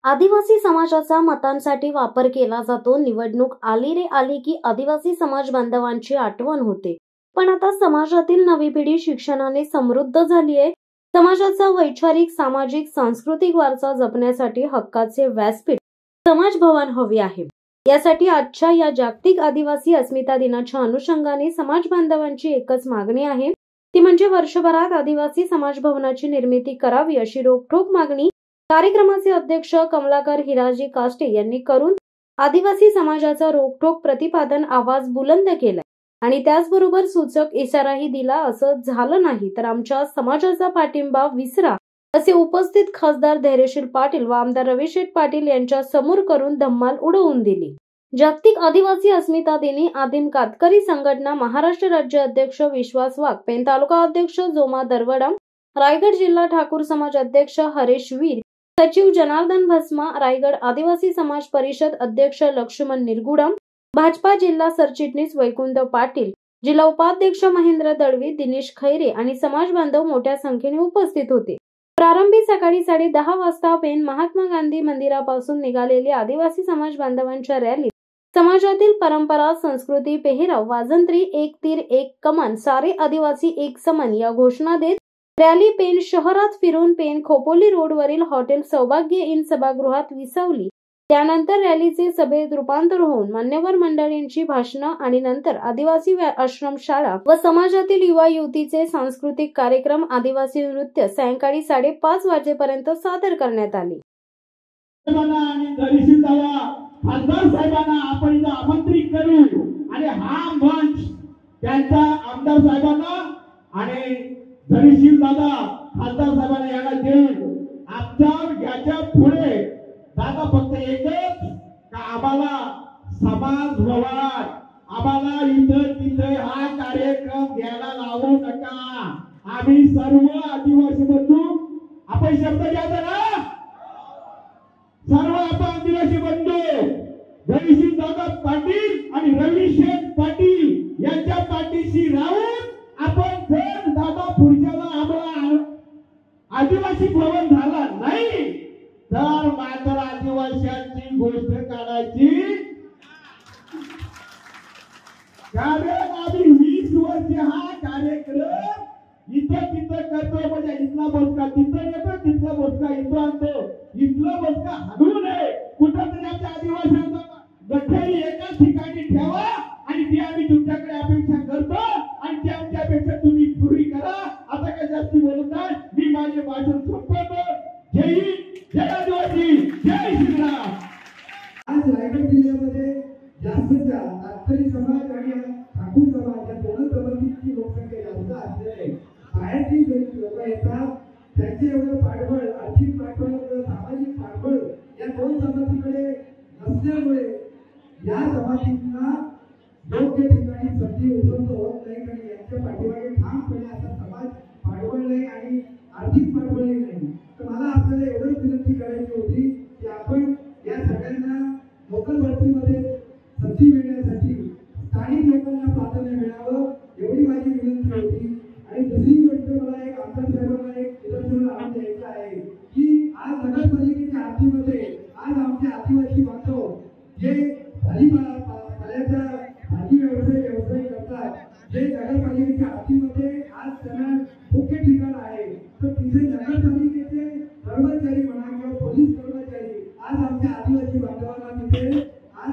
आदिवासी समाजाचा मतांसाठी वापर केला जातो। निवडणूक आली रे आली की आदिवासी समाज बांधवांची आठवण होते। पण आता समाजातील नवी पिढी शिक्षणाने समृद्ध झाली आहे। समाजाचा वैचारिक, सामाजिक, सांस्कृतिक वारसा जपण्यासाठी हक्काचे व्यासपीठ समाज भवन हवे आहे। यासाठी आजच्या या जागतिक आदिवासी अस्मिता दिनाच्या अनुषंगाने समाज बांधवांची एकच मागणी आहे, ती म्हणजे वर्षभरात आदिवासी समाज भवनाची निर्मिती करावी अशी रोखठोक मागणी कार्यक्रमाचे अध्यक्ष कमलाकर हिराजी काष्टे यांनी करून आदिवासी समाजाचा रोखठोक प्रतिपादन आवाज बुलंद केला आणि त्याचबरोबर सूचक इशाराही दिला। असं झालं नाही तर आमच्या समाजाचा पाठिंबा विसरा असे उपस्थित खासदार धैर्यशील पाटील व आमदार रविशेठ पाटील यांच्या समोर करून धम्माल उडवून दिली। जागतिक आदिवासी अस्मिता दिनी आदिम कातकरी संघटना महाराष्ट्र राज्य अध्यक्ष विश्वास वाघ, पेन तालुका अध्यक्ष जोमा दरवडा, रायगड जिल्हा ठाकूर समाज अध्यक्ष हरेश वीर, सचिव जनार्दन भस्मा, रायगड आदिवासी समाज परिषद अध्यक्ष लक्ष्मण निरगुडा, भाजपा जिल्हा सरचिटणीस वैकुंठ पाटील, जिल्हा उपाध्यक्ष महेंद्र दळवी, दिनेश खैरे आणि समाज बांधव मोठ्या संख्येने उपस्थित होते। प्रारंभी सकाळी 10:30 वाजता पेन महात्मा गांधी मंदिरापासून निघालेली आदिवासी समाज बांधवांच्या रॅलीत समाजातील परंपरा, संस्कृती, पेहराव, वाजंत्री, एक तीर एक कमान, सारे आदिवासी एक समान या घोषणा देत रॅली पेन शहरात फिरून पेन खोपोली रोडवरील हॉटेल सौभाग्य इन सभागृहात विसावली। त्यानंतर रॅलीचे सभेत रूपांतर होऊन मान्यवर मंडळींची भाषणं आणि नंतर आदिवासी आश्रमशाळा व समाजातील युवा युवतीचे सांस्कृतिक कार्यक्रम, आदिवासी नृत्य सायंकाळी 5:30 वाजेपर्यंत सादर करण्यात आले। खासदार साहेबांना आपण इथं आमंत्रित करू आणि हा मंच त्यांच्या आमदार साहेबांना आणि धैर्यशील दादा खासदार साहेबांना याला देऊ। आमच्या याच्या पुढे दादा फक्त एकच का आम्हाला समाज भवन, आम्हाला इथं तिथे हा कार्यक्रम घ्यायला लावू नका। आम्ही सर्व आदिवासी बंधू, आपण शब्द घ्यायचा ना, सर्व आपण आदिवासी बंधू धैर्यशील दादा पाटील आणि रविशेठ पाटील यांच्या पाठीशी राहून आपण जर दादा पुढच्याला आम्हाला आदिवासी भवन झाला नाही तर मात्र आदिवासींची गोष्ट काढायची। कारण आम्ही 20 वर्ष हा कार्यक्रम इथं तिथं करतो, म्हणजे इथला बोचका तिथं येतो, तिथला बोचका इथं आणतो, इथला बोचका हलवू नये। कुठंतरी आमच्या आदिवासींचा गठ्ठेही एकाच ठिकाणी ठेवा आणि ती आम्ही तुमच्याकडे अपेक्षा करतो आणि ती आमच्या अपेक्षा तुम्ही पुरी करा। आता काय जास्त बोलत नाही, मी माझे भाषण संपवतो। जय हिंद, जय आदिवासी, जय श्रीराम। आज रायगड जिल्ह्यामध्ये जास्तच्या कातकरी समाज आणि ठाकूर समाज या दोन समाजाची लोकसंख्या जास्त असल्याने बाहेरची जी लोक येतात त्यांचे एवढं पाठबळ, आर्थिक पाठबळ, सामाजिक पाठबळ या दोन समाजाकडे नसल्यामुळे या समाजांना योग्य ठिकाणी संधी उपलब्ध होत नाही आणि यांच्या पाठीमागे ठामपणे असा समाज पाठबळ नाही आणि आर्थिक पाठबळही नाही। तर मला आपल्याला एवढंच विनंती करायची होती की आपण या सगळ्यांना लोकल भरतीमध्ये संधी मिळण्यासाठी स्थानिक लोकांना प्राधान्य मिळावं एवढी माझी विनंती होती। आणि दुसरी गोष्ट मला एक आमदार साहेबांना एक निदर्शन लावून द्यायचं आहे की आज नगरपालिकेच्या हद्दीमध्ये आज आमचे आदिवासी बांधव जे भाजीपाल्याचा भाजी व्यवसाय करतात, जे नगरपालिकेच्या हद्दीमध्ये आज त्यांना मुख्य ठिकाण आहे, तर तिथे नगरपालिकेचे कर्मचारी म्हणा किंवा पोलीस कर्मचारी आज आमच्या आदिवासी बांधवांना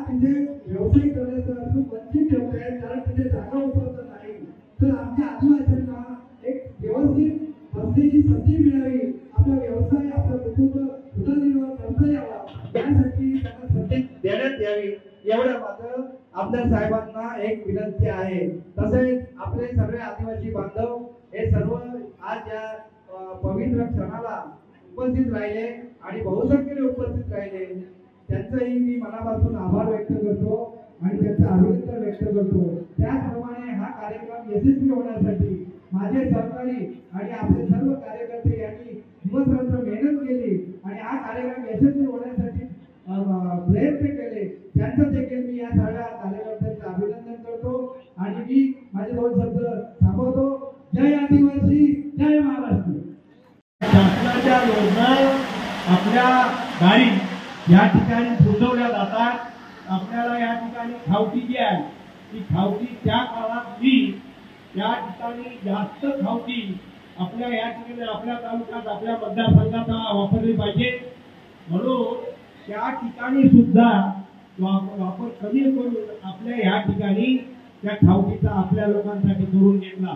तिथे व्यवसाय करण्याचा वंचित ठेवत आहेत, कारण तिथे जागा उपलब्ध नाही। तर आमच्या आदिवासींना एक व्यवस्थित बसण्याची संधी मिळावी, आपला व्यवसाय, आपलं कुटुंब उदरनिर्वाह करता यावा यासाठी त्यांना संधी देण्यात यावी, एवढं मात्र आमदार साहेबांना एक विनंती आहे। तसेच आपले सगळे आदिवासी बांधव हे सर्व आज या पवित्र क्षणाला उपस्थित राहिले आणि बहुसंख्येने उपस्थित राहिले, त्यांचाही मी मनापासून आभार व्यक्त करतो आणि त्यांचं अभिनंदन व्यक्त करतो। त्याचप्रमाणे हा कार्यक्रम यशस्वी होण्यासाठी माझे सहकारी आणि आपले सर्व कार्यकर्ते यांनी दिवसरात्र मेहनत केली आणि हा कार्यक्रम यशस्वी होण्यासाठी प्रयत्न केले, त्यांचं देखील मी या सगळ्या कार्यकर्त्यांचं अभिनंदन करतो आणि मी माझे 2 शब्द थांबवतो। जय आदिवासी, जय महाराष्ट्र। शासनाच्या योजना आपल्या दारी या ठिकाणी फुसवल्या जातात। आपल्याला या ठिकाणी खावटी जी आहे ती खावटी त्या काळातली या ठिकाणी जास्त खावटी आपल्या या ठिकाणी आपल्या तालुक्यात आपल्या मतदारसंघात वापरली पाहिजे, म्हणून त्या ठिकाणी सुद्धा वापर कमी करून आपल्या या ठिकाणी त्या खावटीचा आपल्या लोकांसाठी करून घेतला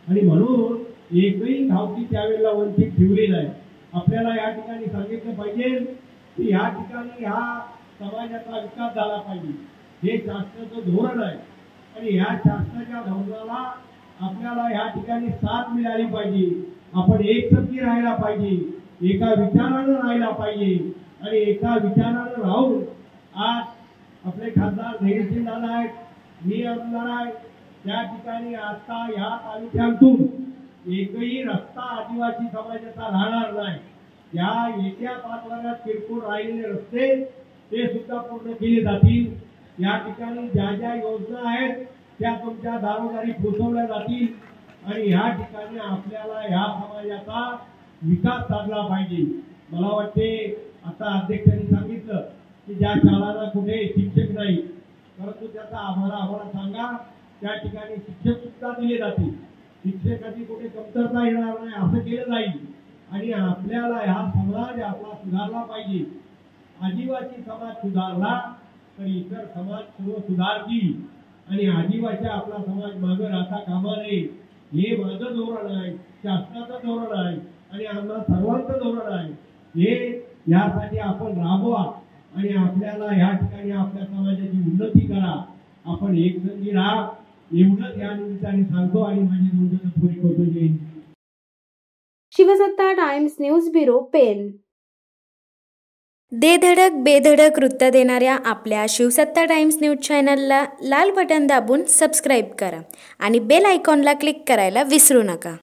आणि म्हणून एकही खावटी त्यावेळेला वंचित ठेवली नाही। आपल्याला या ठिकाणी सांगितलं पाहिजे की या ठिकाणी ह्या समाजाचा विकास झाला पाहिजे, हे शासनाचं धोरण आहे आणि या शासनाच्या धोरणाला आपल्याला या ठिकाणी साथ मिळाली पाहिजे। आपण एकसंधी राहायला पाहिजे, एका विचारानं राहायला पाहिजे आणि एका विचारानं राहून आज आपले खासदार धैर्यशील दादा आहेत, मी आमदार आहे, त्या ठिकाणी आता या तालुक्यातून एकही रस्ता आदिवासी समाजाचा राहणार नाही। या येत्या 5 वर्षात किरकोळ राहिलेले रस्ते ते सुद्धा पूर्ण केले जातील। या ठिकाणी ज्या ज्या योजना आहेत त्या तुमच्या दारोदारी पोहोचवल्या जातील आणि या ठिकाणी आपल्याला या समाजाचा विकास साधला पाहिजे। मला वाटते आता अध्यक्षांनी सांगितलं की ज्या शाळांना कुठे शिक्षक नाही, परंतु त्याचा आम्हाला सांगा, त्या ठिकाणी शिक्षक सुद्धा दिले जातील, शिक्षकाची कुठे कमतरता येणार नाही असं केलं जाईल आणि आपल्याला हा समाज आपला सुधारला पाहिजे। आदिवासी समाज सुधारला तर इतर समाज सर्व सुधारतील आणि आदिवासी आपला समाज मागे राहता कामा नये, हे माझं धोरण आहे, शासनाचं धोरण आहे आणि आम्हाला सर्वांचं धोरण आहे। हे यासाठी आपण राबवा आणि आपल्याला या ठिकाणी आपल्या समाजाची उन्नती करा, आपण एकसंधी राहा, एवढंच या निमित्ताने सांगतो आणि माझी 2 मिनिटं पुरी करतो। जय Hind. Shivsatta times news bureau, Pen. दे धडक बेधडक वृत्त देणाऱ्या आपल्या शिवसत्ता टाइम्स न्यूज चॅनलला लाल बटन दाबून सबस्क्राईब करा आणि बेल आयकॉनला क्लिक करायला विसरू नका।